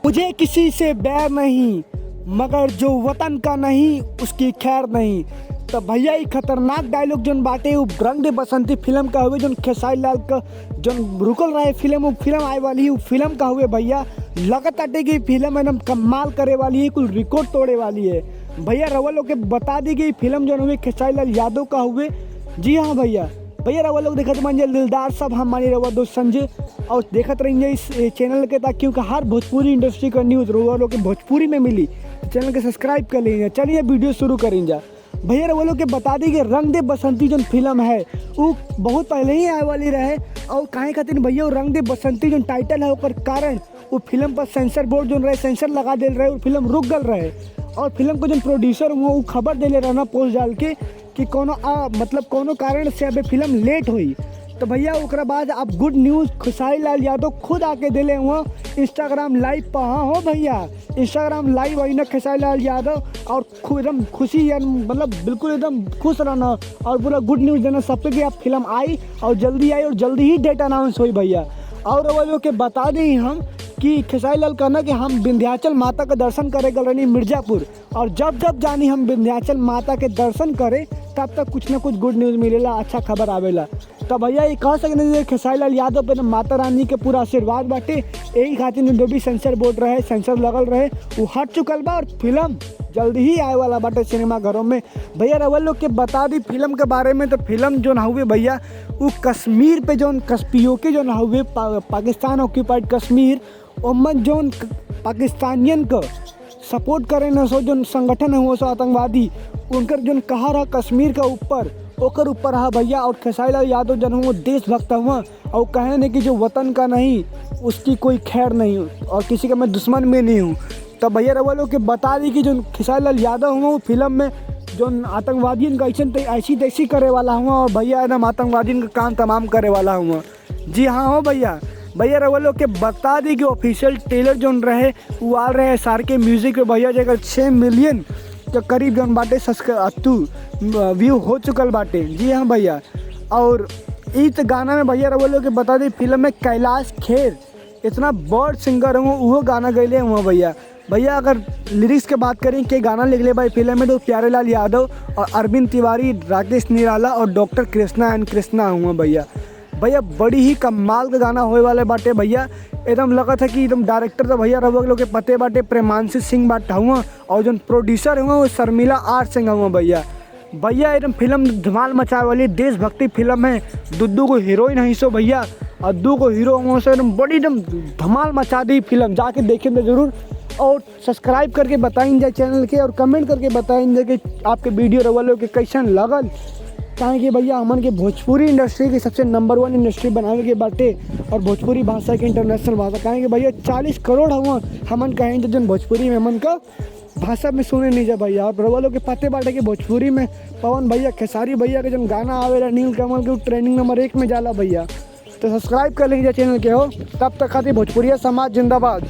मुझे किसी से बैर नहीं, मगर जो वतन का नहीं उसकी खैर नहीं। तो भैया ये खतरनाक डायलॉग जोन बाटे वो रंग दे बसंती फिल्म का हुए, जोन खेसारी लाल का जोन रुकल रहे फिल्म, वो फिल्म आए वाली है, वो फिल्म का हुए भैया। लगत आटे की फिल्म एकदम कमाल करे वाली है, कुल रिकॉर्ड तोड़े वाली है भैया। रवा लोग के बता दी गई फिल्म जो हुए खेसारी लाल यादव का हुए। जी हाँ भैया, भैया रवा लोग देखते मानिए दिलदार सब हमारी रवा दोस्त संजय, और देखते रहेंगे इस चैनल के, ताकि क्योंकि हर भोजपुरी इंडस्ट्री का न्यूज़ रवा लोग के भोजपुरी में मिली। चैनल के सब्सक्राइब कर लीजिए। चलिए वीडियो शुरू करेंगे भैया। रवा लोग के बता दी कि रंग दे बसंती जो फिल्म है वो बहुत पहले ही आए वाली रहे, और काहे खातिर भैया वो रंग दे बसंती जो टाइटल है ओकर कारण वो फिल्म पर सेंसर बोर्ड जो रहे सेंसर लगा दे रहे, वो फिल्म रुक गल रहे। और फिल्म को जो प्रोड्यूसर हुआ वो खबर देले रहना पोस्ट डाल के कि कोनो मतलब कोनो कारण से अब फिल्म लेट हुई। तो भैया ओकरा बाद अब गुड न्यूज़ खेसारी लाल यादव खुद आके दिले हुआ इंस्टाग्राम लाइव पर। हाँ हो भैया, इंस्टाग्राम लाइव आई ना खेसारी लाल यादव, और एकदम खुशी मतलब बिल्कुल एकदम खुश रहना और पूरा गुड न्यूज़ देना सबके कि अब फिल्म आई और जल्दी आई और जल्दी ही डेट अनाउंस हुई भैया। और वो लोग के बता दें हम कि खेसारी लाल कहना कि हम विंध्याचल माता का दर्शन करे गल रही मिर्ज़ापुर, और जब जब जानी हम विंध्याचल माता के दर्शन करे तब तक कुछ ना कुछ गुड न्यूज़ मिलेला, अच्छा खबर आवेला। तो भैया ये कह सकते खेसारी लाल यादव पे माता रानी के पूरा आशीर्वाद बाटे, यही खातिर जो भी सेंसर बोर्ड रहे सेंसर लगल रहे वो हट चुकल बा, और फिल्म जल्दी ही आए वाला बाटे सिनेमा घरों में भैया। रवा लोग के बता दी फिल्म के बारे में। तो फिल्म जो ना हुए भैया वो कश्मीर पे जो पीओके जो ना हुए पाकिस्तान ऑक्यूपाइड कश्मीर ओमन जो पाकिस्तानियन को सपोर्ट करे न सो जो संगठन है वो सो आतंकवादी उनकर जो कहा रहा कश्मीर का ऊपर ओकर ऊपर रहा भैया। और खेसारी लाल यादव जन वो देशभक्त हुआ और कहे न कि जो वतन का नहीं उसकी कोई खैर नहीं, और किसी का मैं दुश्मन में नहीं हूँ। तो भैया रवा लोग के बता दी कि जो खेसारी लाल यादव हुआ वो फिल्म में जो आतंकवादियों का ऐसी तैसी करे वाला हुआ, और भैया एकदम आतंकवादियों का काम तमाम करे वाला हुआ। जी हाँ हो भैया। भैया रवा लोग के बता दी कि ऑफिशियल ट्रेलर जो रहे वो आ रहे हैं SRK म्यूज़िक पे भैया, जगह 6 मिलियन के करीब जो बाटे व्यू हो चुकल बाटे। जी हाँ भैया। और इस गाना में भैया रवा लोग के बता दी फिल्म में कैलाश खेर इतना बड़ सिंगर हुआ वो गाना गैले हुआ भैया। भैया अगर लिरिक्स के बात करें कि गाना लिख ले भाई फिल्म में तो प्यारे लाल यादव और अरविंद तिवारी, राकेश निराला और डॉक्टर कृष्णा एंड कृष्णा हुआ भैया। भैया बड़ी ही कमाल का गाना होए वाले बाटे भैया। एकदम लगा था कि एकदम डायरेक्टर तो भैया रवा लोग के पते बाटे प्रेमांशु सिंह बाटा हुआ, और जो प्रोड्यूसर हुआ वो शर्मिला आर सिंह हुआ भैया। भैया एकदम फिल्म धमाल मचाए वाली देशभक्ति फिल्म है। दुद्दू को हीरोइन है सो भैया, और 2 को हीरो हुआ से एकदम बड़ी एकदम धमाल मचा दी फिल्म, जाके देखेंगे ज़रूर। और सब्सक्राइब करके बताएंगे चैनल के, और कमेंट करके बताएंगे कि आपके वीडियो रवा लोग के कैसन लगल। कहें कि भैया हमन के भोजपुरी इंडस्ट्री की सबसे नंबर 1 इंडस्ट्री बनावे के बाटे, और भोजपुरी भाषा के इंटरनेशनल भाषा कहें कि भैया 40 करोड़ हुआ हमन कहें जो भोजपुरी में हमन का भाषा में सुने नहीं जा भैया। और रवा लोग के पते बाटे कि भोजपुरी में पवन भैया खेसारी भैया के जो गाना आवेला नील कमल के ट्रेंडिंग नंबर 1 में जाला भैया। तो सब्सक्राइब कर लीजिए चैनल के हो। तब तक खातिर भोजपुरिया समाज जिंदाबाद।